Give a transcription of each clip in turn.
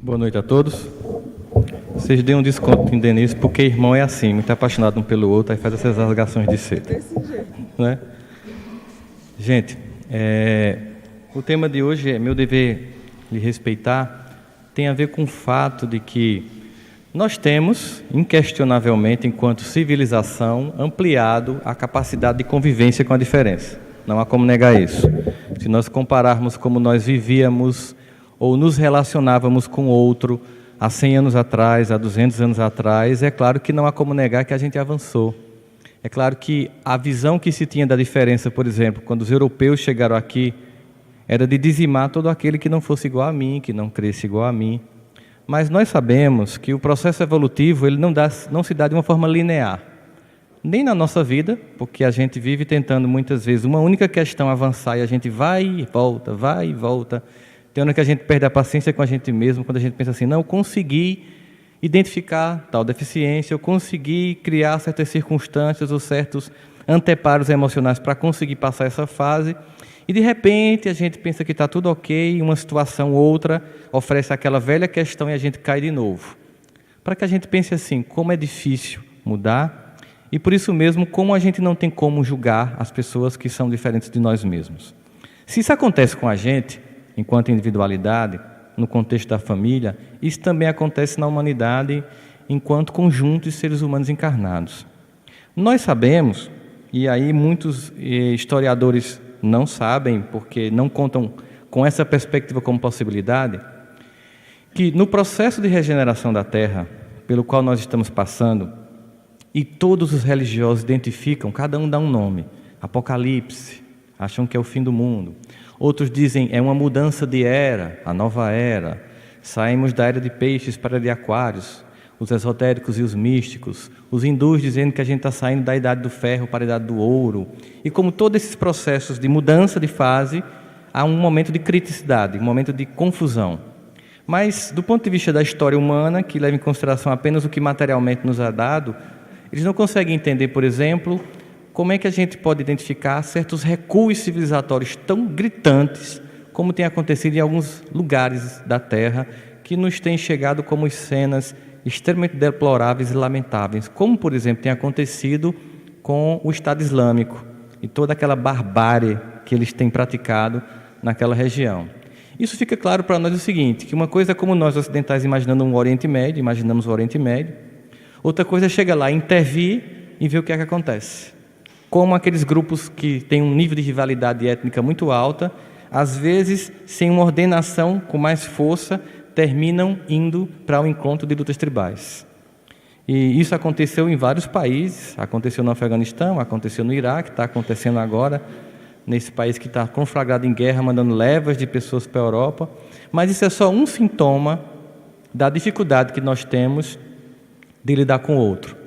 Boa noite a todos. Vocês deem um desconto em Denise, porque irmão é assim, muito apaixonado um pelo outro, aí faz essas rasgações de cedo. Desse jeito. Né? Gente, o tema de hoje é meu dever lhe respeitar, tem a ver com o fato de que nós temos, inquestionavelmente, enquanto civilização, ampliado a capacidade de convivência com a diferença. Não há como negar isso. Se nós compararmos como nós vivíamos ou nos relacionávamos com outro há 100 anos atrás, há 200 anos atrás, é claro que não há como negar que a gente avançou. É claro que a visão que se tinha da diferença, por exemplo, quando os europeus chegaram aqui, era de dizimar todo aquele que não fosse igual a mim, que não cresce igual a mim. Mas nós sabemos que o processo evolutivo ele não se dá de uma forma linear. Nem na nossa vida, porque a gente vive tentando muitas vezes uma única questão avançar e a gente vai e volta, vai e volta. Tem hora que a gente perde a paciência com a gente mesmo, quando a gente pensa assim, não, eu consegui identificar tal deficiência, eu consegui criar certas circunstâncias ou certos anteparos emocionais para conseguir passar essa fase. E de repente a gente pensa que está tudo ok, uma situação ou outra oferece aquela velha questão e a gente cai de novo. Para que a gente pense assim, como é difícil mudar e por isso mesmo como a gente não tem como julgar as pessoas que são diferentes de nós mesmos. Se isso acontece com a gente, enquanto individualidade, no contexto da família, isso também acontece na humanidade enquanto conjunto de seres humanos encarnados. Nós sabemos, e aí muitos historiadores não sabem, porque não contam com essa perspectiva como possibilidade, que no processo de regeneração da Terra, pelo qual nós estamos passando, e todos os religiosos identificam, cada um dá um nome, Apocalipse, acham que é o fim do mundo. Outros dizem, é uma mudança de era, a nova era, saímos da era de peixes para a de aquários, os esotéricos e os místicos, os hindus dizendo que a gente está saindo da idade do ferro para a idade do ouro. E como todos esses processos de mudança de fase, há um momento de criticidade, um momento de confusão. Mas, do ponto de vista da história humana, que leva em consideração apenas o que materialmente nos é dado, eles não conseguem entender, por exemplo, como é que a gente pode identificar certos recuos civilizatórios tão gritantes, como tem acontecido em alguns lugares da Terra, que nos têm chegado como cenas extremamente deploráveis e lamentáveis, como, por exemplo, tem acontecido com o Estado Islâmico e toda aquela barbárie que eles têm praticado naquela região. Isso fica claro para nós o seguinte, que uma coisa é como nós ocidentais imaginando um Oriente Médio, imaginamos o Oriente Médio, outra coisa é chegar lá, intervir e ver o que é que acontece. Como aqueles grupos que têm um nível de rivalidade étnica muito alta, às vezes, sem uma ordenação com mais força, terminam indo para o encontro de lutas tribais. E isso aconteceu em vários países, aconteceu no Afeganistão, aconteceu no Iraque, está acontecendo agora, nesse país que está conflagrado em guerra, mandando levas de pessoas para a Europa, mas isso é só um sintoma da dificuldade que nós temos de lidar com o outro.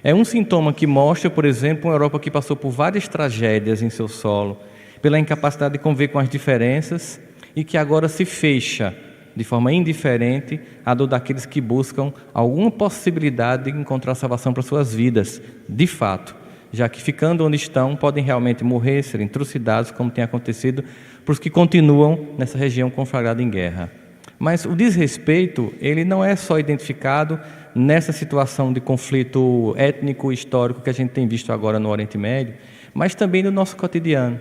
É um sintoma que mostra, por exemplo, uma Europa que passou por várias tragédias em seu solo, pela incapacidade de conviver com as diferenças e que agora se fecha de forma indiferente à dor daqueles que buscam alguma possibilidade de encontrar salvação para suas vidas, de fato, já que ficando onde estão podem realmente morrer, serem trucidados, como tem acontecido para os que continuam nessa região conflagrada em guerra. Mas o desrespeito, ele não é só identificado nessa situação de conflito étnico e histórico que a gente tem visto agora no Oriente Médio, mas também no nosso cotidiano.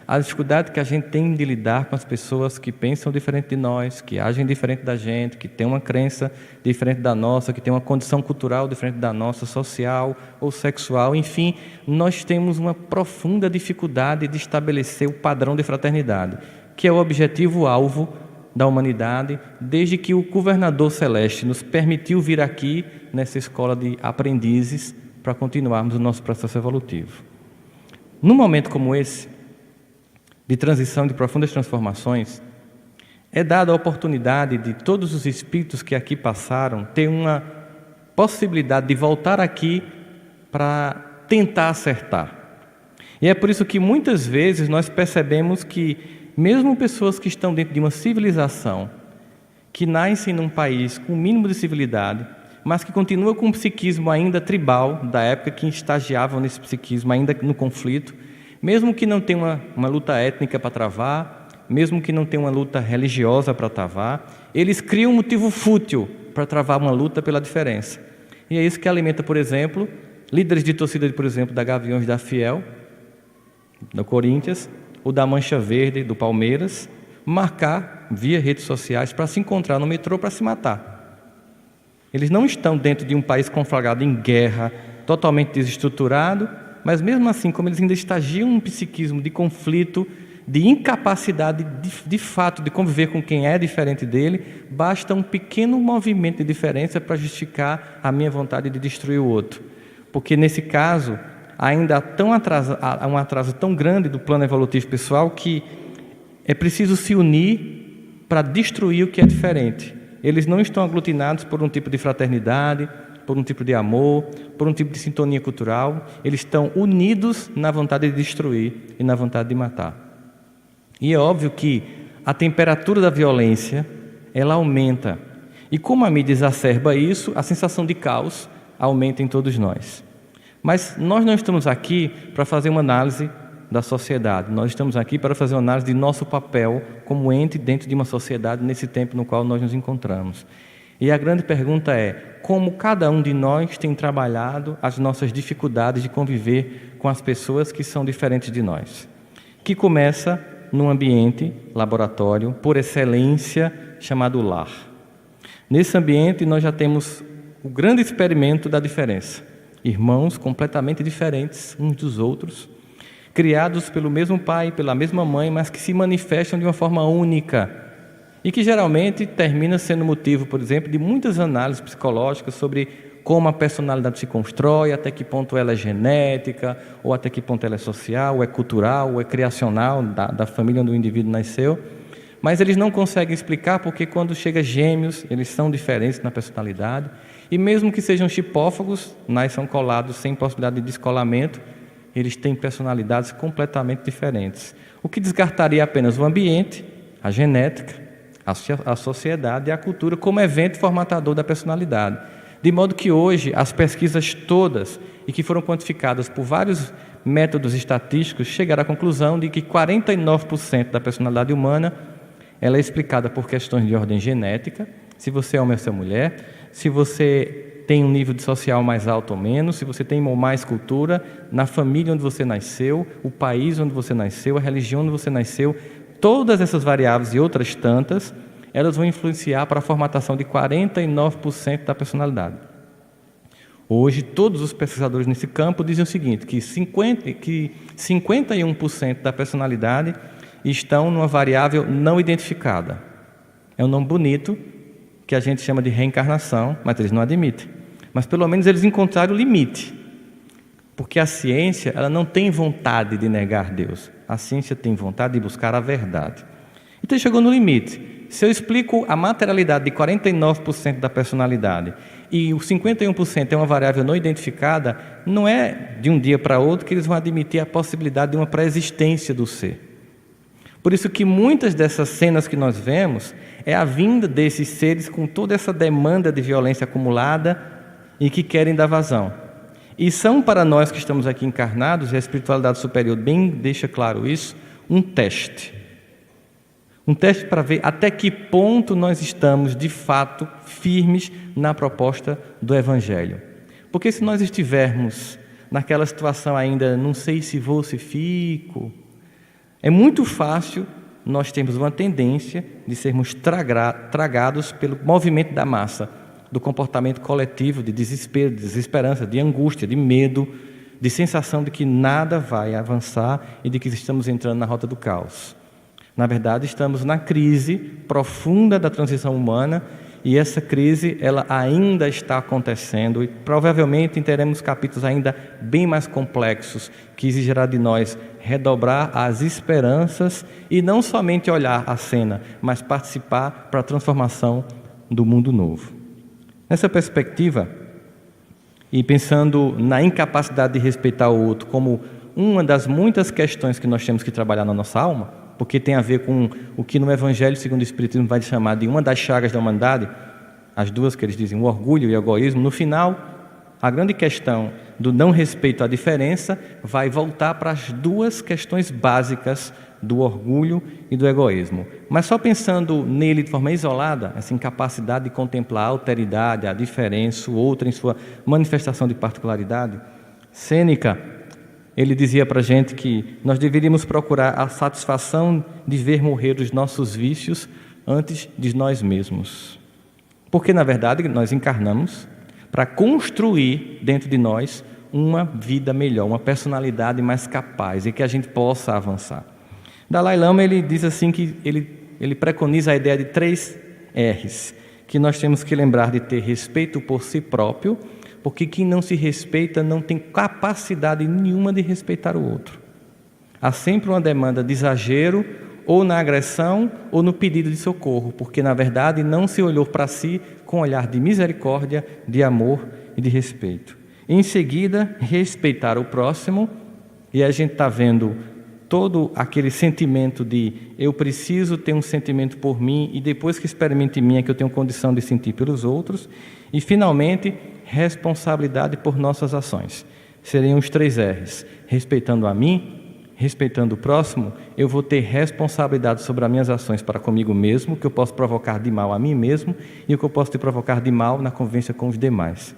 A dificuldade que a gente tem de lidar com as pessoas que pensam diferente de nós, que agem diferente da gente, que têm uma crença diferente da nossa, que têm uma condição cultural diferente da nossa, social ou sexual. Enfim, nós temos uma profunda dificuldade de estabelecer o padrão de fraternidade, que é o objetivo-alvo da humanidade, desde que o governador celeste nos permitiu vir aqui nessa escola de aprendizes para continuarmos o nosso processo evolutivo. Num momento como esse, de transição, de profundas transformações, é dada a oportunidade de todos os espíritos que aqui passaram ter uma possibilidade de voltar aqui para tentar acertar. E é por isso que muitas vezes nós percebemos que mesmo pessoas que estão dentro de uma civilização, que nascem num país com o mínimo de civilidade, mas que continua com um psiquismo ainda tribal, da época que estagiavam nesse psiquismo, ainda no conflito, mesmo que não tenha uma luta étnica para travar, mesmo que não tenha uma luta religiosa para travar, eles criam um motivo fútil para travar uma luta pela diferença. E é isso que alimenta, por exemplo, líderes de torcida, por exemplo, da Gaviões da Fiel, do Corinthians, ou da Mancha Verde, do Palmeiras, marcar via redes sociais para se encontrar no metrô para se matar. Eles não estão dentro de um país conflagrado em guerra, totalmente desestruturado, mas mesmo assim, como eles ainda estagiam num psiquismo de conflito, de incapacidade de fato de conviver com quem é diferente dele, basta um pequeno movimento de diferença para justificar a minha vontade de destruir o outro. Porque nesse caso, ainda há um atraso tão grande do plano evolutivo pessoal que é preciso se unir para destruir o que é diferente. Eles não estão aglutinados por um tipo de fraternidade, por um tipo de amor, por um tipo de sintonia cultural. Eles estão unidos na vontade de destruir e na vontade de matar. E é óbvio que a temperatura da violência, ela aumenta. E como a mídia exacerba isso, a sensação de caos aumenta em todos nós. Mas nós não estamos aqui para fazer uma análise da sociedade. Nós estamos aqui para fazer uma análise de nosso papel como ente dentro de uma sociedade nesse tempo no qual nós nos encontramos. E a grande pergunta é, como cada um de nós tem trabalhado as nossas dificuldades de conviver com as pessoas que são diferentes de nós? Que começa num ambiente, laboratório, por excelência, chamado lar. Nesse ambiente nós já temos o grande experimento da diferença. Irmãos completamente diferentes uns dos outros, criados pelo mesmo pai, pela mesma mãe, mas que se manifestam de uma forma única e que geralmente termina sendo motivo, por exemplo, de muitas análises psicológicas sobre como a personalidade se constrói, até que ponto ela é genética, ou até que ponto ela é social, ou é cultural, ou é criacional da família onde o indivíduo nasceu. Mas eles não conseguem explicar porque quando chega gêmeos, eles são diferentes na personalidade. E mesmo que sejam chipófagos, nasçam colados sem possibilidade de descolamento, eles têm personalidades completamente diferentes. O que descartaria apenas o ambiente, a genética, a sociedade e a cultura como evento formatador da personalidade. De modo que hoje as pesquisas todas, e que foram quantificadas por vários métodos estatísticos, chegaram à conclusão de que 49% da personalidade humana ela é explicada por questões de ordem genética, se você é homem ou se é mulher, se você tem um nível de social mais alto ou menos, se você tem ou mais cultura, na família onde você nasceu, o país onde você nasceu, a religião onde você nasceu, todas essas variáveis e outras tantas, elas vão influenciar para a formatação de 49% da personalidade. Hoje, todos os pesquisadores nesse campo dizem o seguinte, que 51% da personalidade estão numa variável não identificada. É um nome bonito, que a gente chama de reencarnação, mas eles não admitem. Mas pelo menos eles encontraram o limite. Porque a ciência ela não tem vontade de negar Deus. A ciência tem vontade de buscar a verdade. Então chegou no limite. Se eu explico a materialidade de 49% da personalidade e o 51% é uma variável não identificada, não é de um dia para outro que eles vão admitir a possibilidade de uma pré-existência do ser. Por isso que muitas dessas cenas que nós vemos é a vinda desses seres com toda essa demanda de violência acumulada e que querem dar vazão. E são para nós que estamos aqui encarnados, e a espiritualidade superior bem deixa claro isso, um teste. Um teste para ver até que ponto nós estamos, de fato, firmes na proposta do Evangelho. Porque se nós estivermos naquela situação ainda, não sei se vou, se fico, é muito fácil nós termos uma tendência de sermos tragados pelo movimento da massa, do comportamento coletivo, de desespero, de desesperança, de angústia, de medo, de sensação de que nada vai avançar e de que estamos entrando na rota do caos. Na verdade, estamos na crise profunda da transição humana e essa crise ela ainda está acontecendo e provavelmente teremos capítulos ainda bem mais complexos que exigirá de nós redobrar as esperanças e não somente olhar a cena, mas participar para a transformação do mundo novo. Nessa perspectiva, e pensando na incapacidade de respeitar o outro como uma das muitas questões que nós temos que trabalhar na nossa alma, porque tem a ver com o que no Evangelho segundo o Espiritismo vai chamar de uma das chagas da humanidade, as duas que eles dizem, o orgulho e o egoísmo. No final, a grande questão do não respeito à diferença vai voltar para as duas questões básicas do orgulho e do egoísmo. Mas só pensando nele de forma isolada, essa incapacidade de contemplar a alteridade, a diferença, o outro em sua manifestação de particularidade, Sêneca, ele dizia para a gente que nós deveríamos procurar a satisfação de ver morrer os nossos vícios antes de nós mesmos. Porque, na verdade, nós encarnamos para construir dentro de nós uma vida melhor, uma personalidade mais capaz e que a gente possa avançar. Dalai Lama, ele diz assim que ele preconiza a ideia de 3 R's, que nós temos que lembrar de ter respeito por si próprio, porque quem não se respeita não tem capacidade nenhuma de respeitar o outro. Há sempre uma demanda de exagero, ou na agressão, ou no pedido de socorro, porque, na verdade, não se olhou para si com um olhar de misericórdia, de amor e de respeito. Em seguida, respeitar o próximo, e a gente está vendo todo aquele sentimento de eu preciso ter um sentimento por mim, e depois que experimento em mim é que eu tenho condição de sentir pelos outros. E, finalmente, responsabilidade por nossas ações. Seriam os 3 R's. Respeitando a mim, respeitando o próximo, eu vou ter responsabilidade sobre as minhas ações para comigo mesmo, que eu posso provocar de mal a mim mesmo, e o que eu posso te provocar de mal na convivência com os demais.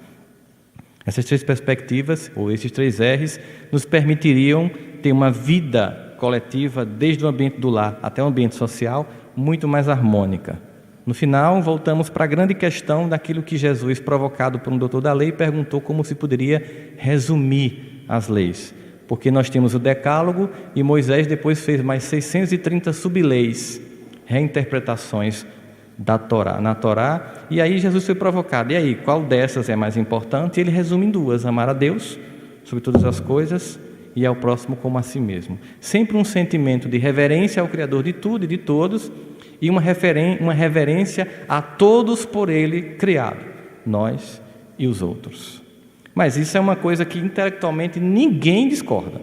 Essas 3 perspectivas, ou esses 3 R's, nos permitiriam ter uma vida coletiva, desde o ambiente do lar até o ambiente social, muito mais harmônica. No final, voltamos para a grande questão daquilo que Jesus, provocado por um doutor da lei, perguntou como se poderia resumir as leis. Porque nós temos o Decálogo e Moisés depois fez mais 630 subleis, reinterpretações na Torá, e aí Jesus foi provocado. E aí, qual dessas é mais importante? Ele resume em 2: amar a Deus sobre todas as coisas e ao próximo como a si mesmo. Sempre um sentimento de reverência ao Criador de tudo e de todos, e uma reverência a todos por Ele criado, nós e os outros. Mas isso é uma coisa que intelectualmente ninguém discorda.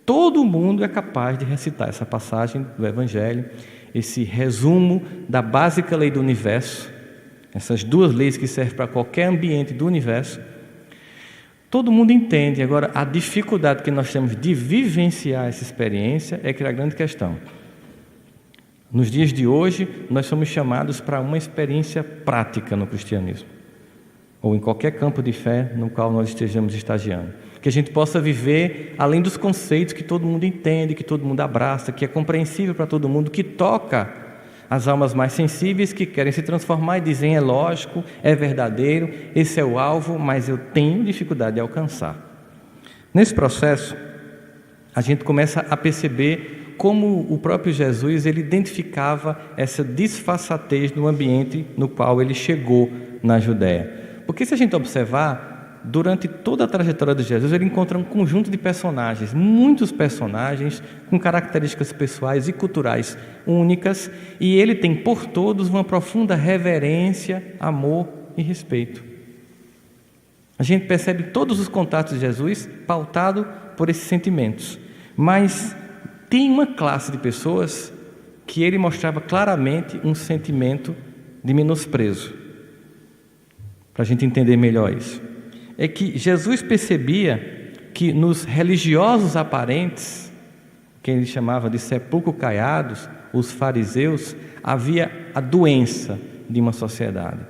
Todo mundo é capaz de recitar essa passagem do Evangelho, esse resumo da básica lei do universo, essas 2 leis que servem para qualquer ambiente do universo. Todo mundo entende. Agora, a dificuldade que nós temos de vivenciar essa experiência é que é a grande questão. Nos dias de hoje, nós somos chamados para uma experiência prática no cristianismo, ou em qualquer campo de fé no qual nós estejamos estagiando. Que a gente possa viver além dos conceitos que todo mundo entende, que todo mundo abraça, que é compreensível para todo mundo, que toca as almas mais sensíveis que querem se transformar e dizem: é lógico, é verdadeiro, esse é o alvo, mas eu tenho dificuldade de alcançar. Nesse processo, a gente começa a perceber como o próprio Jesus ele identificava essa disfarçatez no ambiente no qual ele chegou na Judéia. Porque se a gente observar, durante toda a trajetória de Jesus, ele encontra um conjunto de personagens, muitos personagens com características pessoais e culturais únicas, e ele tem por todos uma profunda reverência, amor e respeito. A gente percebe todos os contatos de Jesus pautado por esses sentimentos, mas tem uma classe de pessoas que ele mostrava claramente um sentimento de menosprezo. Para a gente entender melhor isso, é que Jesus percebia que nos religiosos aparentes, que ele chamava de sepulcro caiados, os fariseus, havia a doença de uma sociedade,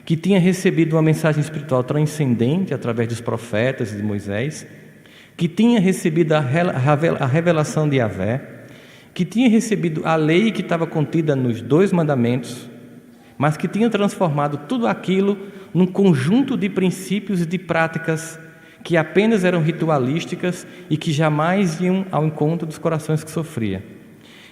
que tinha recebido uma mensagem espiritual transcendente através dos profetas e de Moisés, que tinha recebido a revelação de Yahvé, que tinha recebido a lei que estava contida nos 2 mandamentos, mas que tinha transformado tudo aquilo num conjunto de princípios e de práticas que apenas eram ritualísticas e que jamais iam ao encontro dos corações que sofriam.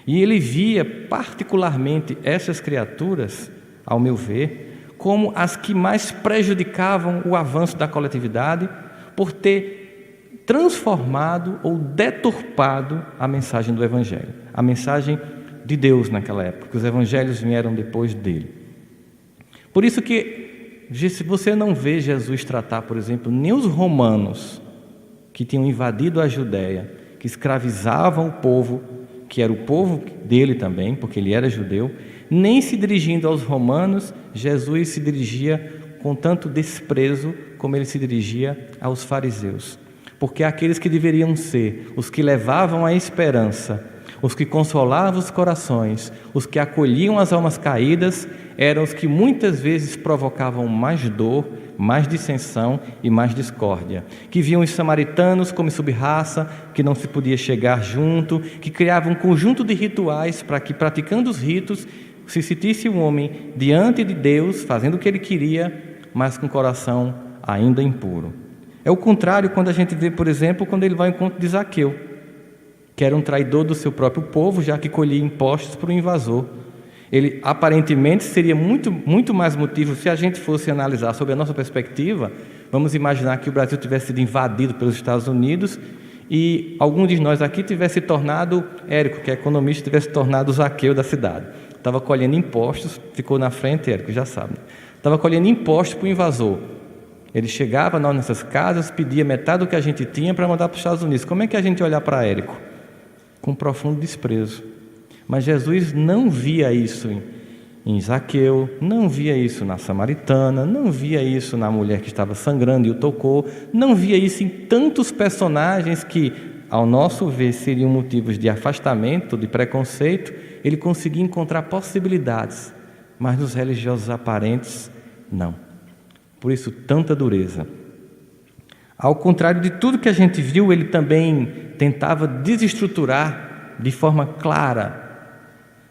E ele via particularmente essas criaturas, ao meu ver, como as que mais prejudicavam o avanço da coletividade por ter transformado ou deturpado a mensagem do Evangelho, a mensagem de Deus naquela época, porque os Evangelhos vieram depois dele. Por isso que, se você não vê Jesus tratar, por exemplo, nem os romanos que tinham invadido a Judéia, que escravizavam o povo, que era o povo dele também, porque ele era judeu, nem se dirigindo aos romanos, Jesus se dirigia com tanto desprezo como ele se dirigia aos fariseus. Porque aqueles que deveriam ser os que levavam a esperança, os que consolavam os corações, os que acolhiam as almas caídas, eram os que muitas vezes provocavam mais dor, mais dissensão e mais discórdia, que viam os samaritanos como sub-raça, que não se podia chegar junto, que criavam um conjunto de rituais para que, praticando os ritos, se sentisse um homem diante de Deus, fazendo o que ele queria, mas com o coração ainda impuro. É o contrário quando a gente vê, por exemplo, quando ele vai ao encontro de Zaqueu, que era um traidor do seu próprio povo, já que colhia impostos para o invasor. Ele aparentemente seria muito mais motivo, se a gente fosse analisar sob a nossa perspectiva, vamos imaginar que o Brasil tivesse sido invadido pelos Estados Unidos e algum de nós aqui tivesse se tornado, Érico, que é economista, tivesse se tornado o Zaqueu da cidade. Estava colhendo impostos, ficou na frente, Érico, já sabe. Estava colhendo impostos para o invasor. Ele chegava nas nossas casas, pedia metade do que a gente tinha para mandar para os Estados Unidos. Como é que a gente olha para Érico? Com profundo desprezo. Mas Jesus não via isso em Zaqueu, não via isso na samaritana, não via isso na mulher que estava sangrando e o tocou, não via isso em tantos personagens que, ao nosso ver, seriam motivos de afastamento, de preconceito. Ele conseguia encontrar possibilidades, mas nos religiosos aparentes, não. Por isso, tanta dureza. Ao contrário de tudo que a gente viu, ele também tentava desestruturar de forma clara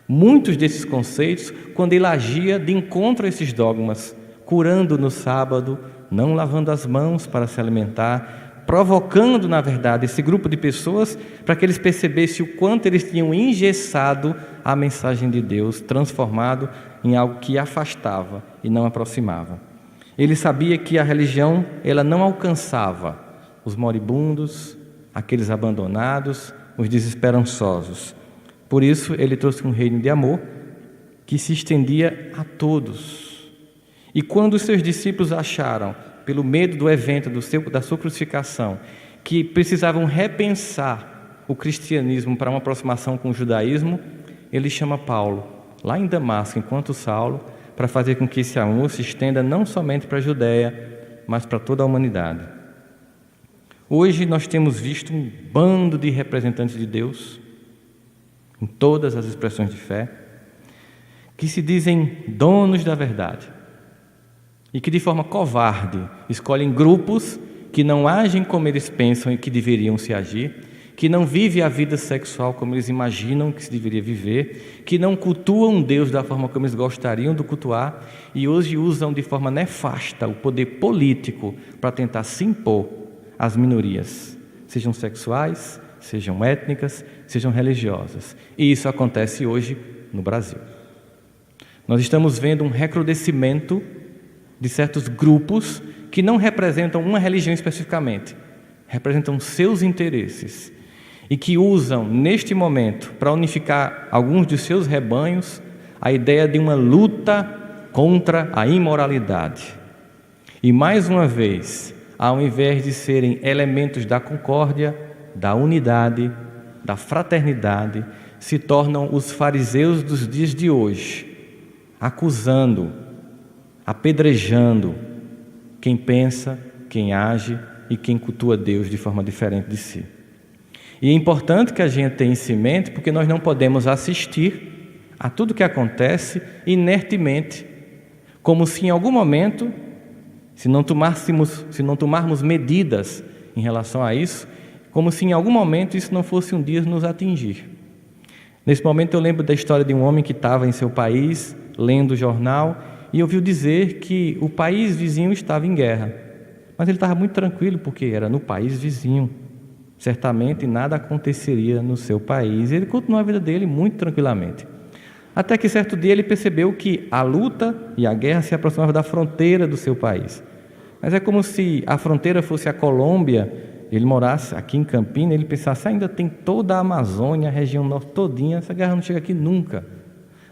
muitos desses conceitos quando ele agia de encontro a esses dogmas, curando no sábado, não lavando as mãos para se alimentar, provocando, na verdade, esse grupo de pessoas para que eles percebessem o quanto eles tinham engessado a mensagem de Deus, transformado em algo que afastava e não aproximava. Ele sabia que a religião ela não alcançava os moribundos, aqueles abandonados, os desesperançosos. Por isso, ele trouxe um reino de amor que se estendia a todos. E quando os seus discípulos acharam, pelo medo do evento da sua crucificação, que precisavam repensar o cristianismo para uma aproximação com o judaísmo, ele chama Paulo, lá em Damasco, enquanto Saulo, para fazer com que esse amor se estenda não somente para a Judéia, mas para toda a humanidade. Hoje nós temos visto um bando de representantes de Deus, em todas as expressões de fé, que se dizem donos da verdade e que de forma covarde escolhem grupos que não agem como eles pensam e que deveriam se agir, que não vivem a vida sexual como eles imaginam que se deveria viver, que não cultuam Deus da forma como eles gostariam de cultuar e hoje usam de forma nefasta o poder político para tentar se impor às minorias, sejam sexuais, sejam étnicas, sejam religiosas. E isso acontece hoje no Brasil. Nós estamos vendo um recrudescimento de certos grupos que não representam uma religião especificamente, representam seus interesses e que usam, neste momento, para unificar alguns de seus rebanhos, a ideia de uma luta contra a imoralidade. E, mais uma vez, ao invés de serem elementos da concórdia, da unidade, da fraternidade, se tornam os fariseus dos dias de hoje, acusando, apedrejando quem pensa, quem age e quem cultua Deus de forma diferente de si. E é importante que a gente tenha isso em mente, porque nós não podemos assistir a tudo que acontece inertemente, como se em algum momento, se não tomarmos medidas em relação a isso, como se em algum momento isso não fosse um dia nos atingir. Nesse momento eu lembro da história de um homem que estava em seu país, lendo o jornal, e ouviu dizer que o país vizinho estava em guerra. Mas ele estava muito tranquilo, porque era no país vizinho. Certamente nada aconteceria no seu país. Ele continuou a vida dele muito tranquilamente. Até que certo dia ele percebeu que a luta e a guerra se aproximavam da fronteira do seu país. Mas é como se a fronteira fosse a Colômbia, ele morasse aqui em Campinas, ele pensasse, ainda tem toda a Amazônia, a região norte todinha, essa guerra não chega aqui nunca.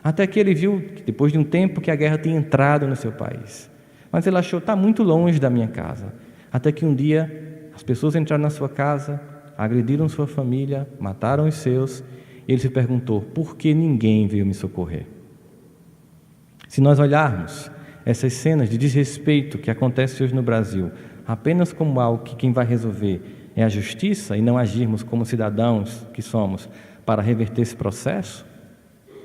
Até que ele viu, depois de um tempo, que a guerra tinha entrado no seu país. Mas ele achou, está muito longe da minha casa. Até que um dia, as pessoas entraram na sua casa, agrediram sua família, mataram os seus, e ele se perguntou, por que ninguém veio me socorrer? Se nós olharmos essas cenas de desrespeito que acontecem hoje no Brasil, apenas como algo que quem vai resolver é a justiça, e não agirmos como cidadãos que somos, para reverter esse processo,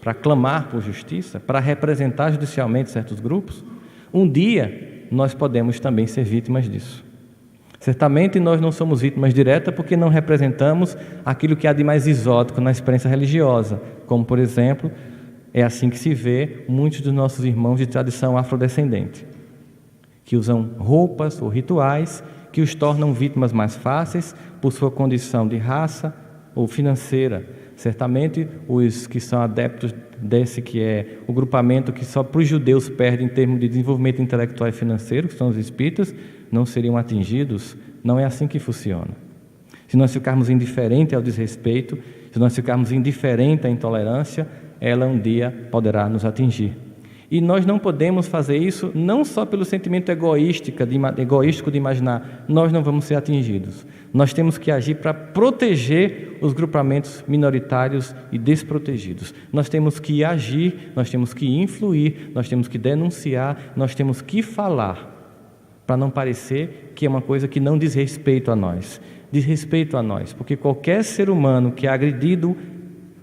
para clamar por justiça, para representar judicialmente certos grupos, um dia nós podemos também ser vítimas disso. Certamente nós não somos vítimas diretas porque não representamos aquilo que há de mais exótico na experiência religiosa, como, por exemplo, é assim que se vê muitos dos nossos irmãos de tradição afrodescendente, que usam roupas ou rituais que os tornam vítimas mais fáceis por sua condição de raça ou financeira. Certamente os que são adeptos desse que é o grupamento que só para os judeus perde em termos de desenvolvimento intelectual e financeiro, que são os espíritas, não seriam atingidos. Não é assim que funciona. Se nós ficarmos indiferentes ao desrespeito, se nós ficarmos indiferentes à intolerância, ela um dia poderá nos atingir. E nós não podemos fazer isso não só pelo sentimento egoístico de imaginar nós não vamos ser atingidos. Nós temos que agir para proteger os grupamentos minoritários e desprotegidos. Nós temos que agir, nós temos que influir, nós temos que denunciar, nós temos que falar, para não parecer que é uma coisa que não diz respeito a nós. Diz respeito a nós, porque qualquer ser humano que é agredido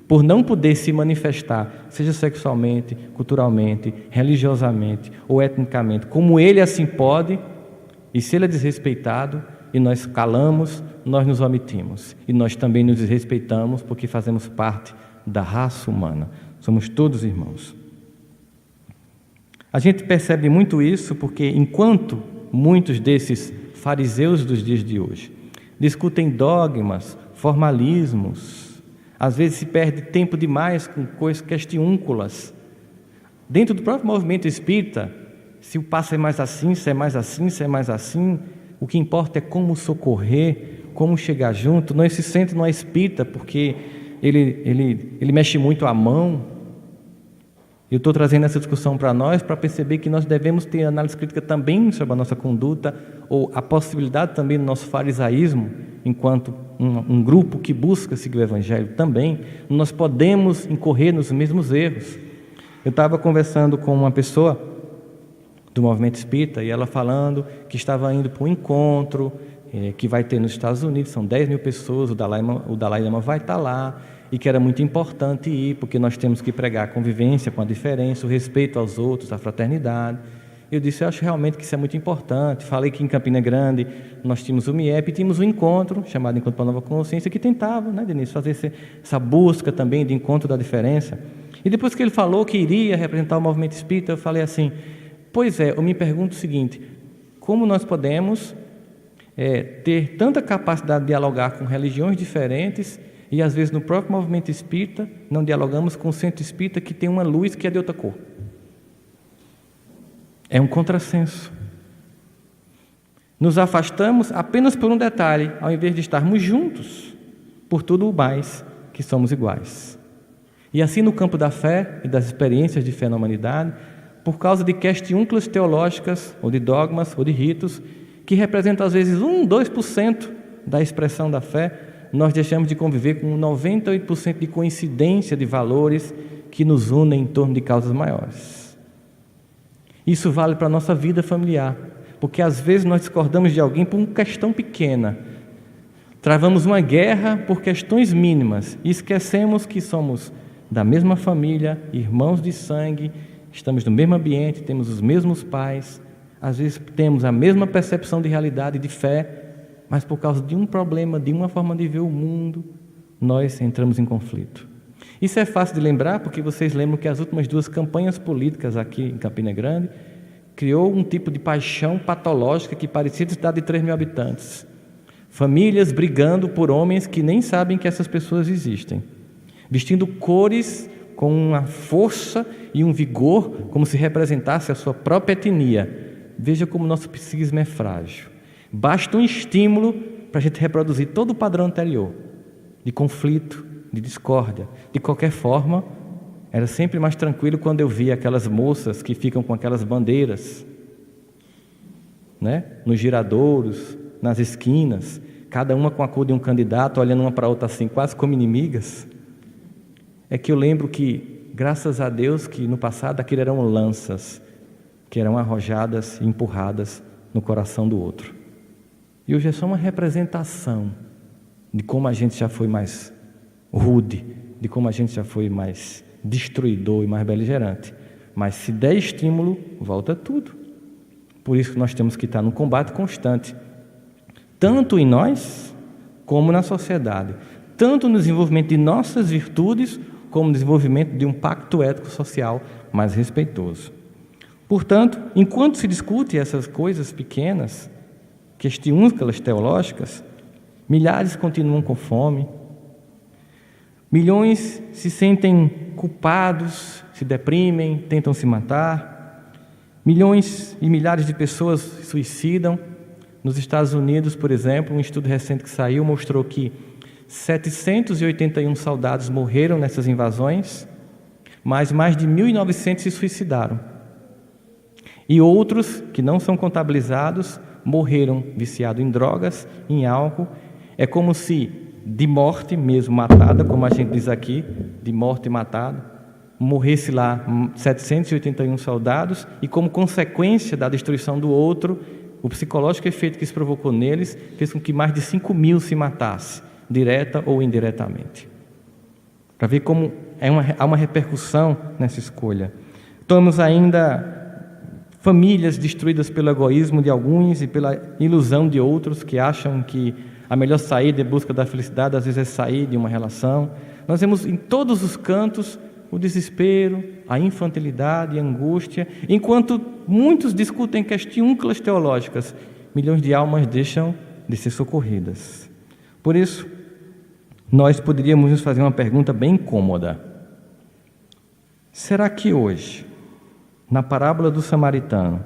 por não poder se manifestar, seja sexualmente, culturalmente, religiosamente ou etnicamente, como ele assim pode, e se ele é desrespeitado, e nós calamos, nós nos omitimos. E nós também nos desrespeitamos porque fazemos parte da raça humana. Somos todos irmãos. A gente percebe muito isso porque enquanto muitos desses fariseus dos dias de hoje discutem dogmas, formalismos, às vezes se perde tempo demais com coisas questiúnculas. Dentro do próprio movimento espírita, se o passo é mais assim, se é mais assim, se é mais assim, o que importa é como socorrer, como chegar junto. Não se sente numa espírita porque ele mexe muito a mão. Eu estou trazendo essa discussão para nós, para perceber que nós devemos ter análise crítica também sobre a nossa conduta, ou a possibilidade também do nosso farisaísmo, enquanto um grupo que busca seguir o Evangelho também, nós podemos incorrer nos mesmos erros. Eu estava conversando com uma pessoa do movimento espírita, e ela falando que estava indo para um encontro que vai ter nos Estados Unidos, são 10 mil pessoas, o Dalai Lama vai estar lá, e que era muito importante ir, porque nós temos que pregar a convivência com a diferença, o respeito aos outros, a fraternidade. Eu disse, eu acho realmente que isso é muito importante. Falei que em Campina Grande nós tínhamos o MIEP e tínhamos um encontro, chamado Encontro para a Nova Consciência, que tentava, Denise, fazer essa busca também de encontro da diferença. E depois que ele falou que iria representar o movimento espírita, eu falei assim, pois é, eu me pergunto o seguinte, como nós podemos ter tanta capacidade de dialogar com religiões diferentes e às vezes no próprio movimento espírita não dialogamos com o centro espírita que tem uma luz que é de outra cor? É um contrassenso. Nos afastamos apenas por um detalhe, ao invés de estarmos juntos, por tudo o mais que somos iguais. E assim no campo da fé e das experiências de fé na humanidade, por causa de questiúnculas teológicas, ou de dogmas, ou de ritos, que representam às vezes 2% da expressão da fé, nós deixamos de conviver com 98% de coincidência de valores que nos unem em torno de causas maiores. Isso vale para a nossa vida familiar, porque às vezes nós discordamos de alguém por uma questão pequena, travamos uma guerra por questões mínimas e esquecemos que somos da mesma família, irmãos de sangue, estamos no mesmo ambiente, temos os mesmos pais, às vezes temos a mesma percepção de realidade e de fé, mas por causa de um problema, de uma forma de ver o mundo, nós entramos em conflito. Isso é fácil de lembrar porque vocês lembram que as últimas 2 campanhas políticas aqui em Campina Grande criou um tipo de paixão patológica que parecia de cidade de 3 mil habitantes. Famílias brigando por homens que nem sabem que essas pessoas existem, vestindo cores com uma força e um vigor como se representasse a sua própria etnia. Veja como nosso psiquismo é frágil. Basta um estímulo para a gente reproduzir todo o padrão anterior, de conflito, de discórdia. De qualquer forma, era sempre mais tranquilo quando eu via aquelas moças que ficam com aquelas bandeiras, nos giradouros, nas esquinas, cada uma com a cor de um candidato, olhando uma para a outra assim, quase como inimigas. É que eu lembro que, graças a Deus, que no passado aquilo eram lanças, que eram arrojadas e empurradas no coração do outro. E hoje é só uma representação de como a gente já foi mais rude, de como a gente já foi mais destruidor e mais beligerante. Mas se der estímulo, volta tudo. Por isso que nós temos que estar num combate constante, tanto em nós como na sociedade, tanto no desenvolvimento de nossas virtudes, como no desenvolvimento de um pacto ético-social mais respeitoso. Portanto, enquanto se discute essas coisas pequenas, questões teológicas, milhares continuam com fome, milhões se sentem culpados, se deprimem, tentam se matar, milhões e milhares de pessoas se suicidam. Nos Estados Unidos, por exemplo, um estudo recente que saiu mostrou que 781 soldados morreram nessas invasões, mas mais de 1.900 se suicidaram. E outros, que não são contabilizados, morreram viciados em drogas, em álcool. É como se de morte mesmo matada, como a gente diz aqui, de morte matada, morresse lá 781 soldados e, como consequência da destruição do outro, o psicológico efeito que isso provocou neles fez com que mais de 5.000 se matassem, direta ou indiretamente. Para ver como há uma repercussão nessa escolha. Temos ainda famílias destruídas pelo egoísmo de alguns e pela ilusão de outros que acham que a melhor saída em busca da felicidade às vezes é sair de uma relação. Nós vemos em todos os cantos o desespero, a infantilidade, a angústia. Enquanto muitos discutem questões teológicas, milhões de almas deixam de ser socorridas. Por isso, nós poderíamos nos fazer uma pergunta bem cômoda. Será que hoje, na parábola do samaritano,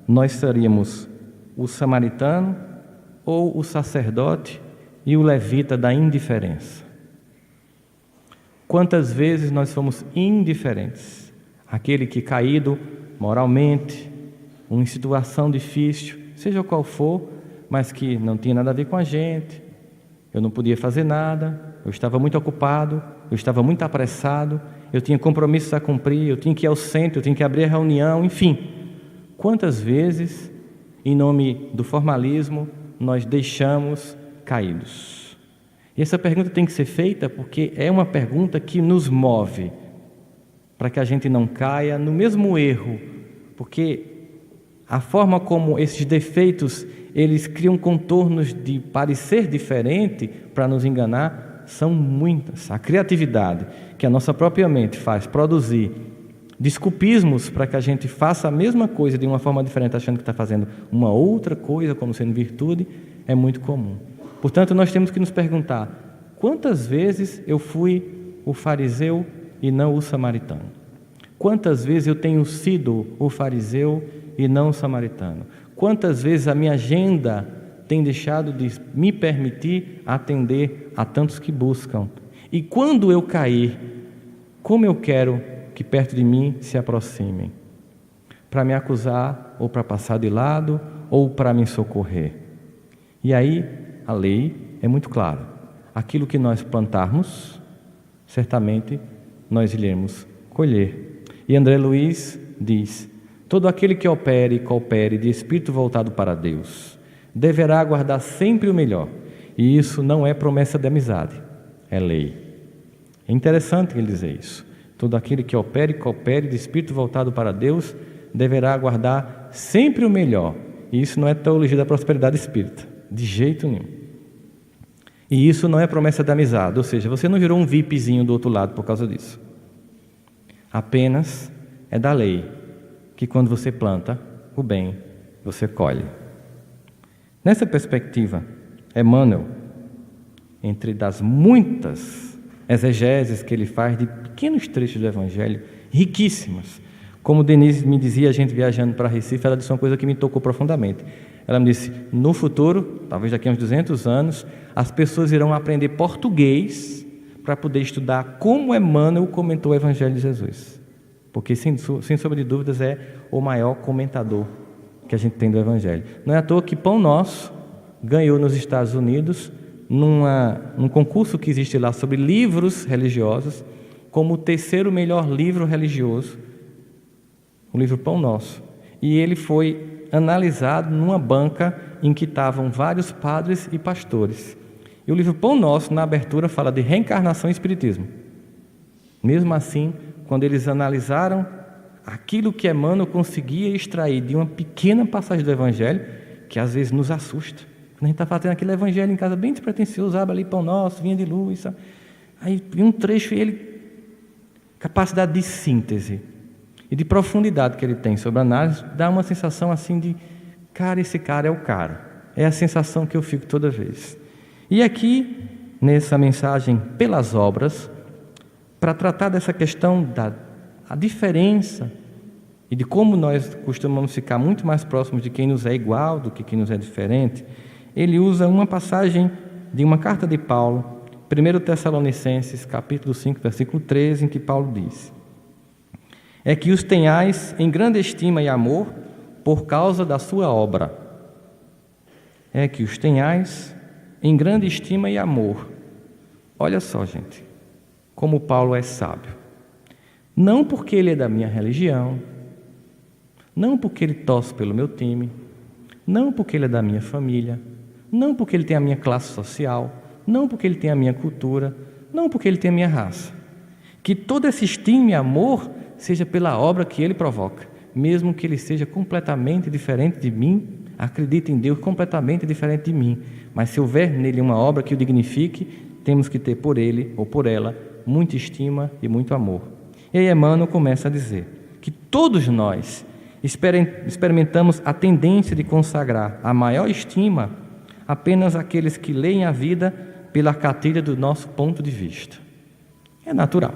nós seríamos o samaritano ou o sacerdote e o levita da indiferença? Quantas vezes nós somos indiferentes? Aquele que caído moralmente, em situação difícil, seja qual for, mas que não tinha nada a ver com a gente, eu não podia fazer nada, eu estava muito ocupado, eu estava muito apressado, eu tinha compromissos a cumprir, eu tinha que ir ao centro, eu tinha que abrir a reunião, enfim. Quantas vezes, em nome do formalismo, nós deixamos caídos? E essa pergunta tem que ser feita porque é uma pergunta que nos move, para que a gente não caia no mesmo erro, porque a forma como esses defeitos, eles criam contornos de parecer diferente para nos enganar, são muitas. A criatividade que a nossa própria mente faz produzir desculpismos para que a gente faça a mesma coisa de uma forma diferente, achando que está fazendo uma outra coisa como sendo virtude, é muito comum. Portanto, nós temos que nos perguntar: quantas vezes eu fui o fariseu e não o samaritano? Quantas vezes eu tenho sido o fariseu e não o samaritano? Quantas vezes a minha agenda tem deixado de me permitir atender a tantos que buscam? E quando eu cair, como eu quero que perto de mim se aproximem? Para me acusar, ou para passar de lado, ou para me socorrer? E aí, a lei é muito clara. Aquilo que nós plantarmos, certamente nós iremos colher. E André Luiz diz: todo aquele que opere e coopere de espírito voltado para Deus deverá aguardar sempre o melhor. E isso não é promessa de amizade, é lei. É interessante ele dizer isso. Todo aquele que opere e coopere de espírito voltado para Deus deverá aguardar sempre o melhor. E isso não é teologia da prosperidade espírita, de jeito nenhum. E isso não é promessa de amizade, ou seja, você não virou um VIPzinho do outro lado por causa disso. Apenas é da lei, que quando você planta o bem, você colhe. Nessa perspectiva, Emmanuel, entre das muitas exegeses que ele faz de pequenos trechos do Evangelho, riquíssimas, como Denise me dizia, a gente viajando para Recife, ela disse uma coisa que me tocou profundamente. Ela me disse: no futuro, talvez daqui a uns 200 anos, as pessoas irão aprender português para poder estudar como Emmanuel comentou o Evangelho de Jesus. Porque, sem sombra de dúvidas, é o maior comentador que a gente tem do Evangelho. Não é à toa que Pão Nosso ganhou nos Estados Unidos, num concurso que existe lá sobre livros religiosos, como o terceiro melhor livro religioso, o livro Pão Nosso. E ele foi analisado numa banca em que estavam vários padres e pastores. E o livro Pão Nosso, na abertura, fala de reencarnação e espiritismo. Mesmo assim, quando eles analisaram aquilo que Emmanuel conseguia extrair de uma pequena passagem do Evangelho, que às vezes nos assusta. Quando a gente está fazendo aquele Evangelho em casa bem despretensioso, abre ali pão nosso, vinha de luz, sabe? Aí um trecho, ele, capacidade de síntese e de profundidade que ele tem sobre a análise, dá uma sensação assim de, cara, esse cara é o cara. É a sensação que eu fico toda vez. E aqui, nessa mensagem pelas obras, para tratar dessa questão da diferença e de como nós costumamos ficar muito mais próximos de quem nos é igual do que quem nos é diferente, ele usa uma passagem de uma carta de Paulo, 1 Tessalonicenses, capítulo 5, versículo 13, em que Paulo diz: é que os tenhais em grande estima e amor por causa da sua obra. É que os tenhais em grande estima e amor. Olha só, gente, como Paulo é sábio. Não porque ele é da minha religião, não porque ele torce pelo meu time, não porque ele é da minha família, não porque ele tem a minha classe social, não porque ele tem a minha cultura, não porque ele tem a minha raça. Que toda essa estima e amor seja pela obra que ele provoca, mesmo que ele seja completamente diferente de mim, acredite em Deus completamente diferente de mim, mas se houver nele uma obra que o dignifique, temos que ter por ele ou por ela muita estima e muito amor. E aí Emmanuel começa a dizer que todos nós experimentamos a tendência de consagrar a maior estima apenas àqueles que leem a vida pela cartilha do nosso ponto de vista. É natural.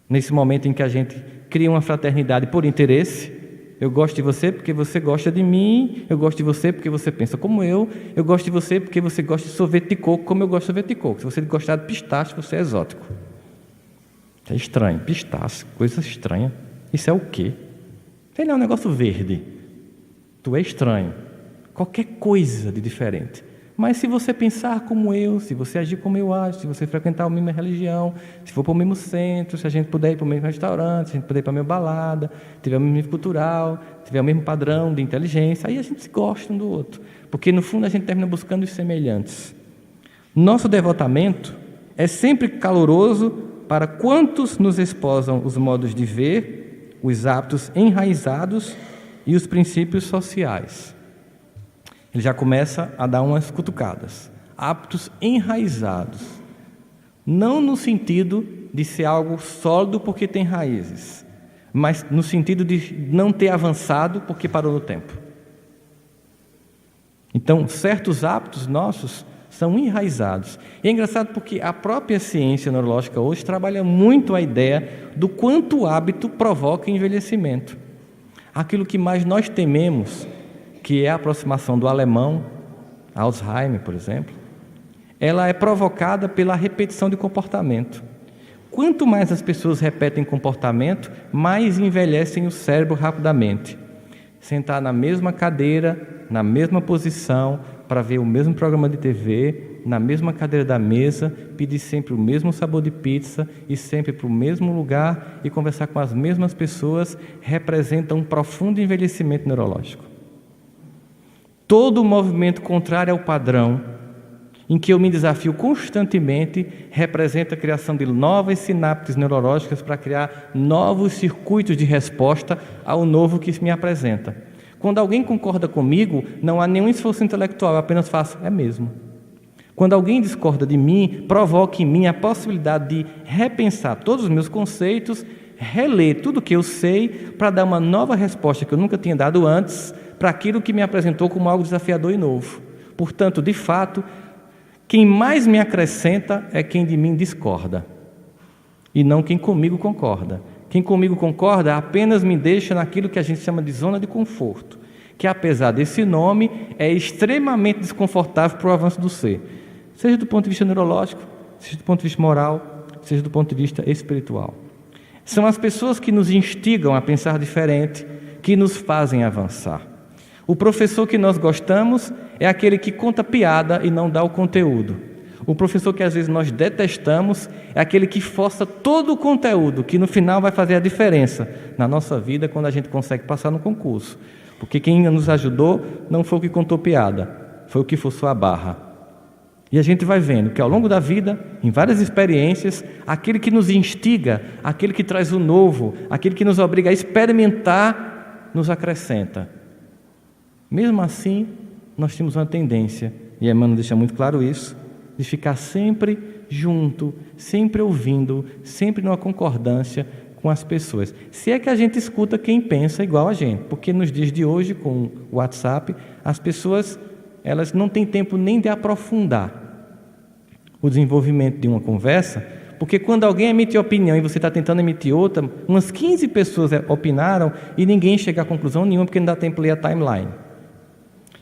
Nesse momento em que a gente cria uma fraternidade por interesse, eu gosto de você porque você gosta de mim, eu gosto de você porque você pensa como eu gosto de você porque você gosta de sorvete de coco como eu gosto de sorvete de coco. Se você gostar de pistache, você é exótico. É estranho, pistache, coisa estranha. Isso é o quê? Ele é um negócio verde. Tu é estranho. Qualquer coisa de diferente. Mas se você pensar como eu, se você agir como eu acho, se você frequentar a mesma religião, se for para o mesmo centro, se a gente puder ir para o mesmo restaurante, se a gente puder ir para a mesma balada, tiver o mesmo nível cultural, tiver o mesmo padrão de inteligência, aí a gente se gosta um do outro. Porque no fundo a gente termina buscando os semelhantes. Nosso devotamento é sempre caloroso para quantos nos esposam os modos de ver, os hábitos enraizados e os princípios sociais. Ele já começa a dar umas cutucadas. Hábitos enraizados. Não no sentido de ser algo sólido porque tem raízes, mas no sentido de não ter avançado porque parou no tempo. Então, certos hábitos nossos são enraizados. E é engraçado porque a própria ciência neurológica hoje trabalha muito a ideia do quanto o hábito provoca envelhecimento. Aquilo que mais nós tememos, que é a aproximação do alemão, Alzheimer, por exemplo, ela é provocada pela repetição de comportamento. Quanto mais as pessoas repetem comportamento, mais envelhecem o cérebro rapidamente. Sentar na mesma cadeira, na mesma posição, para ver o mesmo programa de TV, na mesma cadeira da mesa, pedir sempre o mesmo sabor de pizza e sempre para o mesmo lugar e conversar com as mesmas pessoas, representa um profundo envelhecimento neurológico. Todo movimento contrário ao padrão, em que eu me desafio constantemente, representa a criação de novas sinapses neurológicas para criar novos circuitos de resposta ao novo que se me apresenta. Quando alguém concorda comigo, não há nenhum esforço intelectual, eu apenas faço, é mesmo. Quando alguém discorda de mim, provoca em mim a possibilidade de repensar todos os meus conceitos, reler tudo o que eu sei para dar uma nova resposta que eu nunca tinha dado antes para aquilo que me apresentou como algo desafiador e novo. Portanto, de fato, quem mais me acrescenta é quem de mim discorda, e não quem comigo concorda. Quem comigo concorda apenas me deixa naquilo que a gente chama de zona de conforto, que apesar desse nome, é extremamente desconfortável para o avanço do ser, seja do ponto de vista neurológico, seja do ponto de vista moral, seja do ponto de vista espiritual. São as pessoas que nos instigam a pensar diferente, que nos fazem avançar. O professor que nós gostamos é aquele que conta piada e não dá o conteúdo. O professor que às vezes nós detestamos é aquele que força todo o conteúdo, que no final vai fazer a diferença na nossa vida quando a gente consegue passar no concurso. Porque quem nos ajudou não foi o que contou piada, foi o que forçou a barra. E a gente vai vendo que ao longo da vida, em várias experiências, aquele que nos instiga, aquele que traz o novo, aquele que nos obriga a experimentar, nos acrescenta. Mesmo assim, nós temos uma tendência, e Emmanuel deixa muito claro isso, de ficar sempre junto, sempre ouvindo, sempre numa concordância com as pessoas. Se é que a gente escuta quem pensa igual a gente, porque nos dias de hoje, com o WhatsApp, as pessoas elas não têm tempo nem de aprofundar o desenvolvimento de uma conversa, porque quando alguém emite opinião e você está tentando emitir outra, umas 15 pessoas opinaram e ninguém chega a conclusão nenhuma, porque não dá tempo de ler a timeline.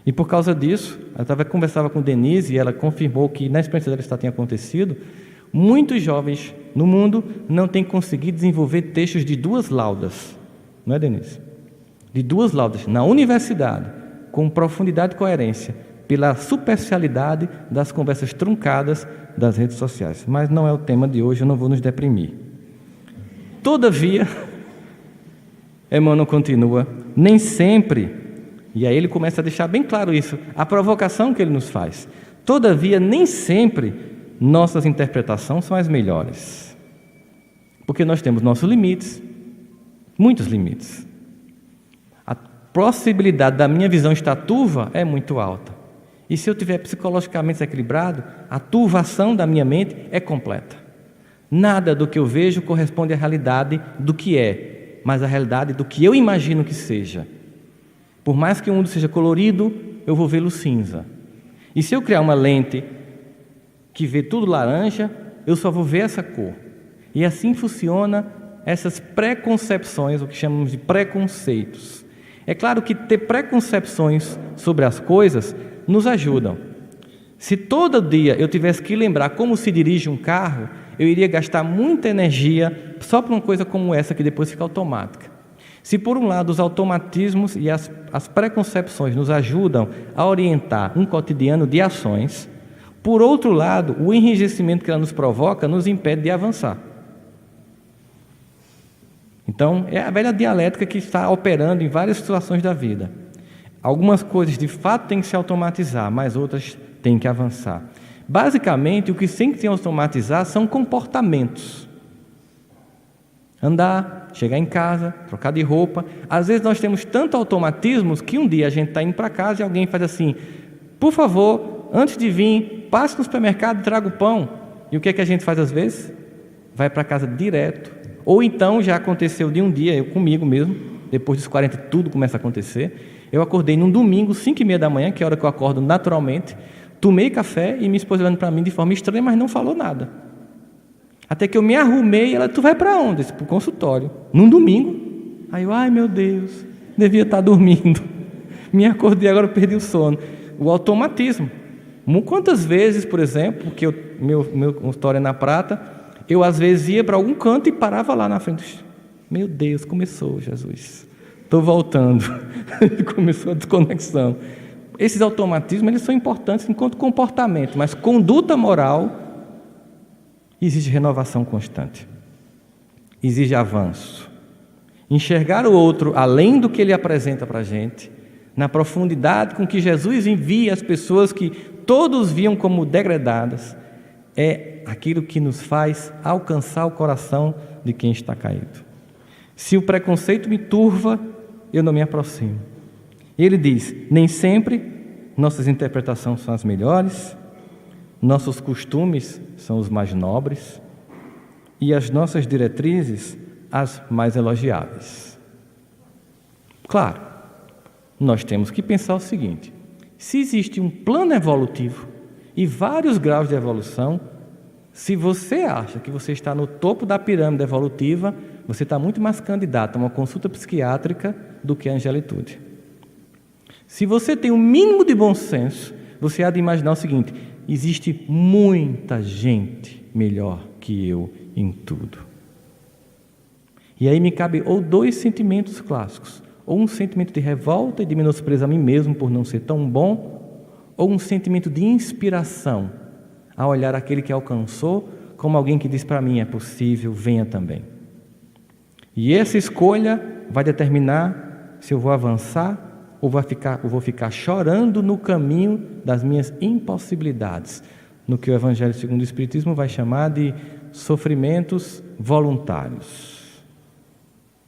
E por causa disso, eu conversava com Denise e ela confirmou que na experiência dela isso tinha acontecido. Muitos jovens no mundo não têm conseguido desenvolver textos de 2 laudas, não é, Denise? De 2 laudas, na universidade, com profundidade e coerência, pela superficialidade das conversas truncadas das redes sociais. Mas não é o tema de hoje, eu não vou nos deprimir. Todavia, Emmanuel continua, nem sempre, e aí ele começa a deixar bem claro isso, a provocação que ele nos faz. Todavia, nem sempre nossas interpretações são as melhores. Porque nós temos nossos limites, muitos limites. A possibilidade da minha visão estar turva é muito alta. E se eu estiver psicologicamente desequilibrado, a turvação da minha mente é completa. Nada do que eu vejo corresponde à realidade do que é, mas à realidade do que eu imagino que seja. Por mais que o mundo seja colorido, eu vou vê-lo cinza. E se eu criar uma lente que vê tudo laranja, eu só vou ver essa cor. E assim funciona essas preconcepções, o que chamamos de preconceitos. É claro que ter preconcepções sobre as coisas nos ajudam. Se todo dia eu tivesse que lembrar como se dirige um carro, eu iria gastar muita energia só para uma coisa como essa, que depois fica automática. Se por um lado os automatismos e as preconcepções nos ajudam a orientar um cotidiano de ações, por outro lado, o enrijecimento que ela nos provoca nos impede de avançar. Então, é a velha dialética que está operando em várias situações da vida. Algumas coisas de fato têm que se automatizar, mas outras têm que avançar. Basicamente, o que tem que se automatizar são comportamentos. Andar, chegar em casa, trocar de roupa. Às vezes nós temos tanto automatismos que um dia a gente está indo para casa e alguém faz assim: por favor, antes de vir, passe no supermercado e traga o pão. E o que é que a gente faz às vezes? Vai para casa direto. Ou então, já aconteceu de um dia, eu comigo mesmo, depois dos 40 tudo começa a acontecer. Eu acordei num domingo, 5h30 da manhã, que é a hora que eu acordo naturalmente, tomei café e minha esposa olhando para mim de forma estranha, mas não falou nada. Até que eu me arrumei e ela: tu vai para onde? Para o consultório. Num domingo. Aí eu: ai meu Deus, devia estar dormindo. Me acordei, agora eu perdi o sono. O automatismo. Quantas vezes, por exemplo, porque meu consultório é na Prata, eu às vezes ia para algum canto e parava lá na frente. Meu Deus, começou, Jesus. Estou voltando. Começou a desconexão. Esses automatismos, eles são importantes enquanto comportamento, mas conduta moral exige renovação constante, exige avanço. Enxergar o outro além do que ele apresenta para a gente, na profundidade com que Jesus envia as pessoas que todos viam como degradadas, é aquilo que nos faz alcançar o coração de quem está caído. Se o preconceito me turva, eu não me aproximo. Ele diz: nem sempre nossas interpretações são as melhores, nossos costumes são os mais nobres e as nossas diretrizes as mais elogiáveis. Claro, nós temos que pensar o seguinte: se existe um plano evolutivo e vários graus de evolução, se você acha que você está no topo da pirâmide evolutiva, você está muito mais candidato a uma consulta psiquiátrica do que a angelitude. Se você tem o mínimo de bom senso, você há de imaginar o seguinte: existe muita gente melhor que eu em tudo. E aí me cabe ou 2 sentimentos clássicos: ou um sentimento de revolta e de menosprezo a mim mesmo por não ser tão bom, ou um sentimento de inspiração a olhar aquele que alcançou como alguém que diz para mim: é possível, venha também. E essa escolha vai determinar se eu vou avançar ou vou ficar chorando no caminho das minhas impossibilidades, no que o Evangelho segundo o Espiritismo vai chamar de sofrimentos voluntários.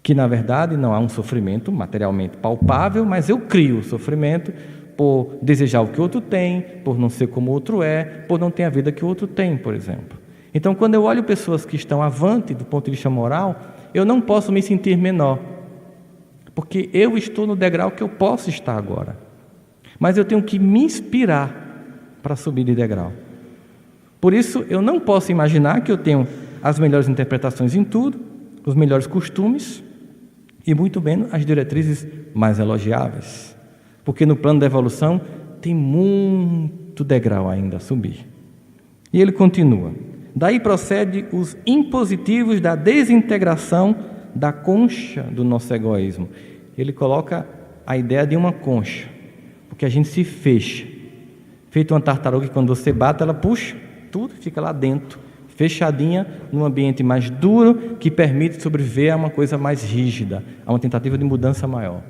Que, na verdade, não há um sofrimento materialmente palpável, mas eu crio o sofrimento por desejar o que o outro tem, por não ser como o outro é, por não ter a vida que o outro tem, por exemplo. Então, quando eu olho pessoas que estão avante do ponto de vista moral, eu não posso me sentir menor, porque eu estou no degrau que eu posso estar agora. Mas eu tenho que me inspirar para subir de degrau. Por isso, eu não posso imaginar que eu tenho as melhores interpretações em tudo, os melhores costumes e muito menos as diretrizes mais elogiáveis. Porque no plano da evolução tem muito degrau ainda a subir. E ele continua. Daí procede os impositivos da desintegração da concha do nosso egoísmo. Ele coloca a ideia de uma concha, porque a gente se fecha. Feito uma tartaruga que quando você bate, ela puxa, tudo fica lá dentro, fechadinha, num ambiente mais duro, que permite sobreviver a uma coisa mais rígida, a uma tentativa de mudança maior.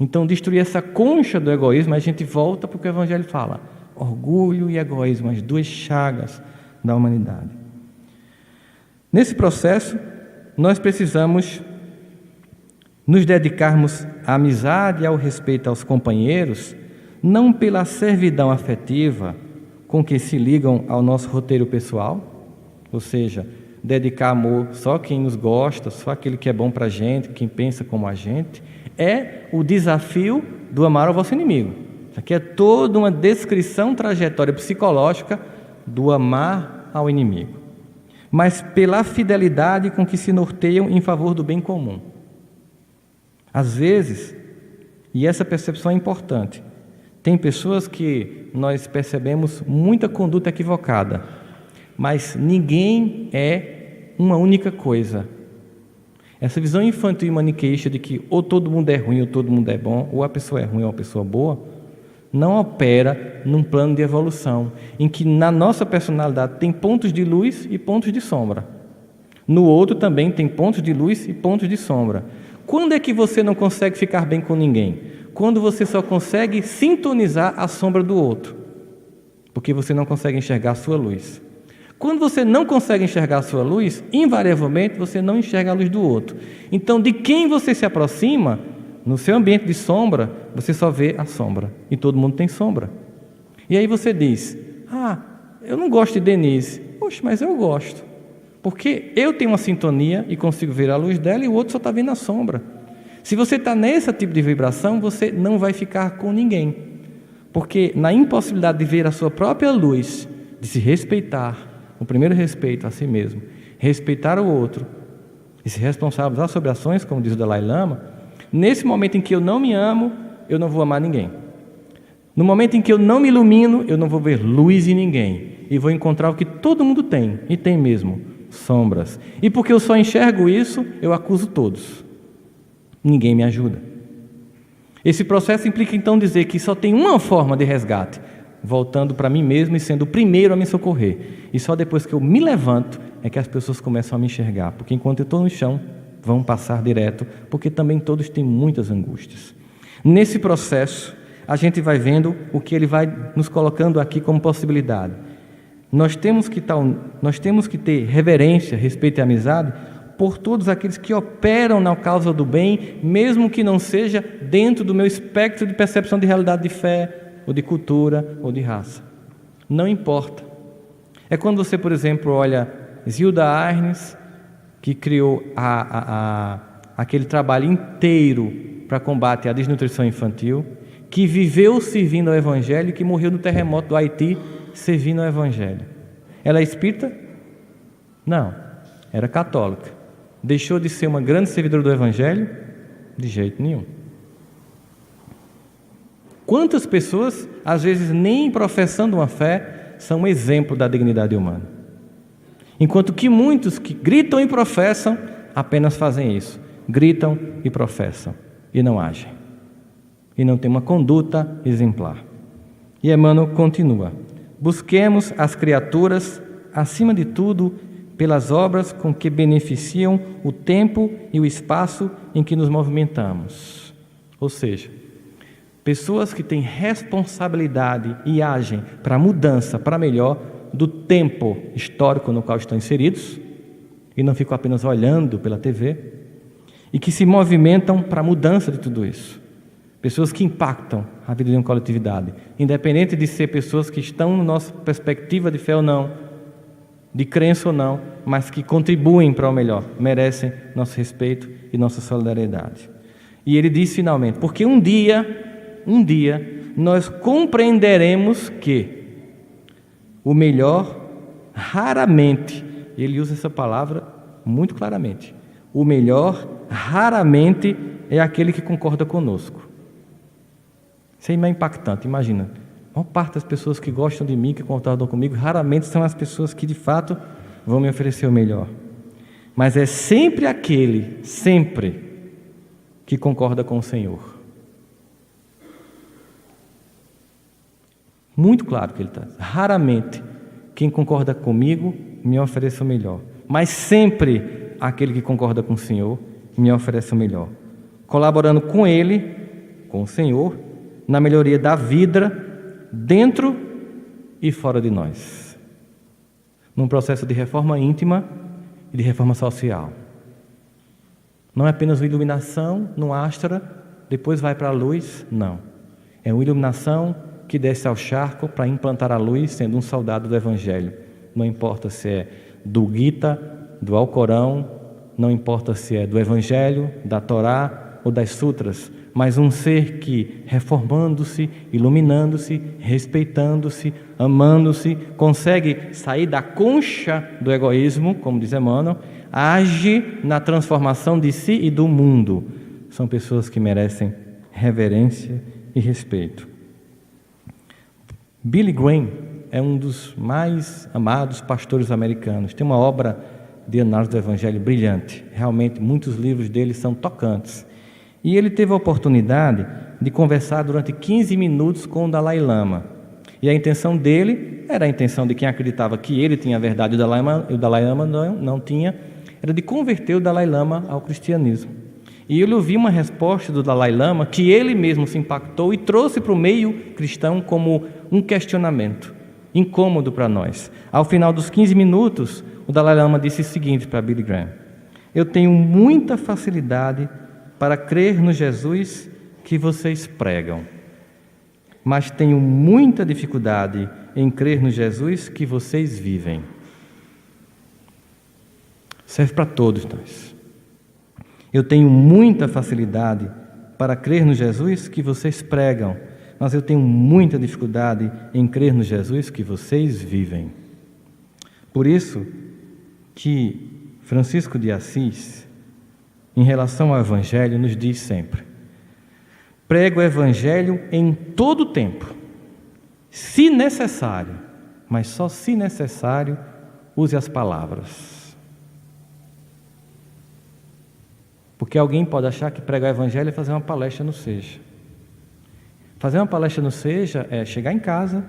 Então, destruir essa concha do egoísmo, a gente volta para o que o Evangelho fala. Orgulho e egoísmo, as duas chagas da humanidade. Nesse processo, nós precisamos nos dedicarmos à amizade e ao respeito aos companheiros, não pela servidão afetiva com que se ligam ao nosso roteiro pessoal, ou seja, dedicar amor só quem nos gosta, só aquele que é bom para a gente, quem pensa como a gente, é o desafio do amar ao vosso inimigo. Isso aqui é toda uma descrição trajetória psicológica do amar ao inimigo, mas pela fidelidade com que se norteiam em favor do bem comum. Às vezes, e essa percepção é importante, tem pessoas que nós percebemos muita conduta equivocada, mas ninguém é uma única coisa. Essa visão infantil e maniqueísta de que ou todo mundo é ruim ou todo mundo é bom, ou a pessoa é ruim ou a pessoa é boa, não opera num plano de evolução, em que na nossa personalidade tem pontos de luz e pontos de sombra. No outro também tem pontos de luz e pontos de sombra. Quando é que você não consegue ficar bem com ninguém? Quando você só consegue sintonizar a sombra do outro, porque você não consegue enxergar a sua luz. Quando você não consegue enxergar a sua luz, invariavelmente você não enxerga a luz do outro. Então, de quem você se aproxima, no seu ambiente de sombra, você só vê a sombra. E todo mundo tem sombra. E aí você diz, eu não gosto de Denise. Poxa, mas eu gosto. Porque eu tenho uma sintonia e consigo ver a luz dela e o outro só está vendo a sombra. Se você está nesse tipo de vibração, você não vai ficar com ninguém. Porque na impossibilidade de ver a sua própria luz, de se respeitar, o primeiro respeito a si mesmo, respeitar o outro e se responsabilizar sobre ações, como diz o Dalai Lama, nesse momento em que eu não me amo, eu não vou amar ninguém. No momento em que eu não me ilumino, eu não vou ver luz em ninguém. E vou encontrar o que todo mundo tem, e tem mesmo, sombras. E porque eu só enxergo isso, eu acuso todos. Ninguém me ajuda. Esse processo implica então dizer que só tem uma forma de resgate, voltando para mim mesmo e sendo o primeiro a me socorrer. E só depois que eu me levanto é que as pessoas começam a me enxergar. Porque enquanto eu estou no chão, vão passar direto, porque também todos têm muitas angústias. Nesse processo, a gente vai vendo o que ele vai nos colocando aqui como possibilidade. Nós temos que ter reverência, respeito e amizade por todos aqueles que operam na causa do bem, mesmo que não seja dentro do meu espectro de percepção de realidade de fé, ou de cultura, ou de raça. Não importa. É quando você, por exemplo, olha Zilda Arnes, que criou aquele trabalho inteiro para combate à desnutrição infantil, que viveu servindo ao Evangelho e que morreu no terremoto do Haiti servindo ao Evangelho. Ela é espírita? Não, era católica. Deixou de ser uma grande servidora do Evangelho? De jeito nenhum. Quantas pessoas, às vezes nem professando uma fé, são um exemplo da dignidade humana? Enquanto que muitos que gritam e professam, apenas fazem isso. Gritam e professam, e não agem. E não têm uma conduta exemplar. E Emmanuel continua. Busquemos as criaturas, acima de tudo, pelas obras com que beneficiam o tempo e o espaço em que nos movimentamos. Ou seja, Pessoas que têm responsabilidade e agem para a mudança, para melhor, do tempo histórico no qual estão inseridos, e não ficam apenas olhando pela TV, e que se movimentam para a mudança de tudo isso. Pessoas que impactam a vida de uma coletividade, independente de ser pessoas que estão na nossa perspectiva de fé ou não, de crença ou não, mas que contribuem para o melhor, merecem nosso respeito e nossa solidariedade. E ele diz finalmente, porque um dia, nós compreenderemos que o melhor raramente, ele usa essa palavra muito claramente, o melhor raramente é aquele que concorda conosco. Isso é impactante, imagina. A maior parte das pessoas que gostam de mim, que concordam comigo, raramente são as pessoas que de fato vão me oferecer o melhor. Mas é sempre aquele, que concorda com o Senhor. Muito claro que ele está. Raramente quem concorda comigo me oferece o melhor. Mas sempre aquele que concorda com o Senhor me oferece o melhor. Colaborando com Ele, com o Senhor, na melhoria da vida, dentro e fora de nós. Num processo de reforma íntima e de reforma social. Não é apenas uma iluminação no astra, depois vai para a luz, não. É uma iluminação que desce ao charco para implantar a luz, sendo um soldado do Evangelho. Não importa se é do Gita, do Alcorão, não importa se é do Evangelho, da Torá ou das Sutras, mas um ser que, reformando-se, iluminando-se, respeitando-se, amando-se, consegue sair da concha do egoísmo, como diz Emmanuel, age na transformação de si e do mundo. São pessoas que merecem reverência e respeito. Billy Graham é um dos mais amados pastores americanos. Tem uma obra de análise do Evangelho brilhante. Realmente, muitos livros dele são tocantes. E ele teve a oportunidade de conversar durante 15 minutos com o Dalai Lama. E a intenção dele era a intenção de quem acreditava que ele tinha a verdade e o Dalai Lama não tinha, era de converter o Dalai Lama ao cristianismo. E ele ouviu uma resposta do Dalai Lama que ele mesmo se impactou e trouxe para o meio cristão como um questionamento, incômodo para nós. Ao final dos 15 minutos, o Dalai Lama disse o seguinte para Billy Graham: eu tenho muita facilidade para crer no Jesus que vocês pregam, mas tenho muita dificuldade em crer no Jesus que vocês vivem. Serve para todos nós. Eu tenho muita facilidade para crer no Jesus que vocês pregam, mas eu tenho muita dificuldade em crer no Jesus que vocês vivem. Por isso que Francisco de Assis, em relação ao Evangelho, nos diz sempre: prega o Evangelho em todo o tempo, se necessário, mas só se necessário, use as palavras. Porque alguém pode achar que pregar o Evangelho é fazer uma palestra no Seja. Fazer uma palestra no Seja é chegar em casa,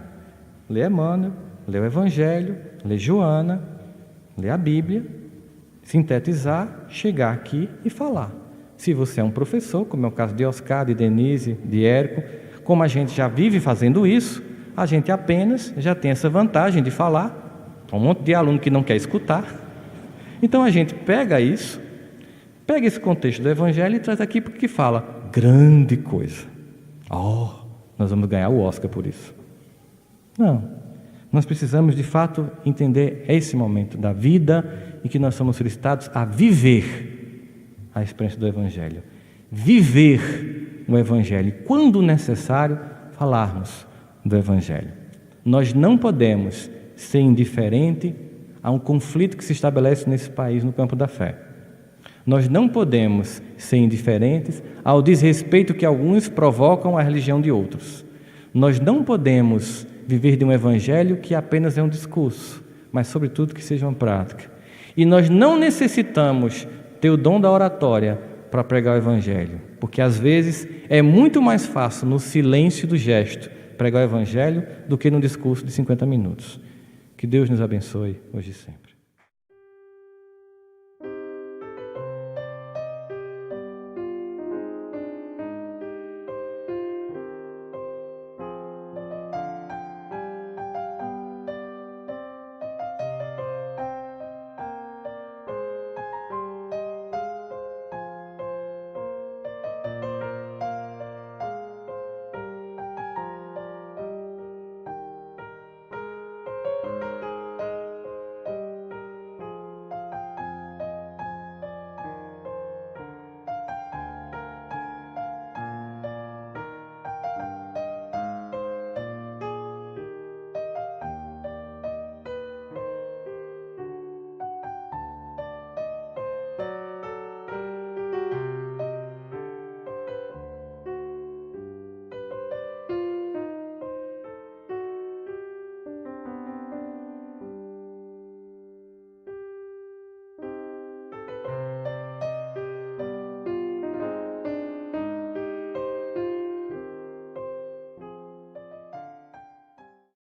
ler Emmanuel, ler o Evangelho, ler Joana, ler a Bíblia, sintetizar, chegar aqui e falar. Se você é um professor, como é o caso de Oscar, de Denise, de Érico, como a gente já vive fazendo isso, a gente apenas já tem essa vantagem de falar. Um monte de aluno que não quer escutar. Então a gente pega isso, pega esse contexto do Evangelho e traz aqui porque fala grande coisa. Nós vamos ganhar o Oscar por isso. Não. Nós precisamos, de fato, entender esse momento da vida em que nós somos solicitados a viver a experiência do Evangelho. Viver o Evangelho. E, quando necessário, falarmos do Evangelho. Nós não podemos ser indiferente a um conflito que se estabelece nesse país no campo da fé. Nós não podemos ser indiferentes ao desrespeito que alguns provocam à religião de outros. Nós não podemos viver de um Evangelho que apenas é um discurso, mas, sobretudo, que seja uma prática. E nós não necessitamos ter o dom da oratória para pregar o Evangelho, porque, às vezes, é muito mais fácil, no silêncio do gesto, pregar o Evangelho do que no discurso de 50 minutos. Que Deus nos abençoe hoje e sempre.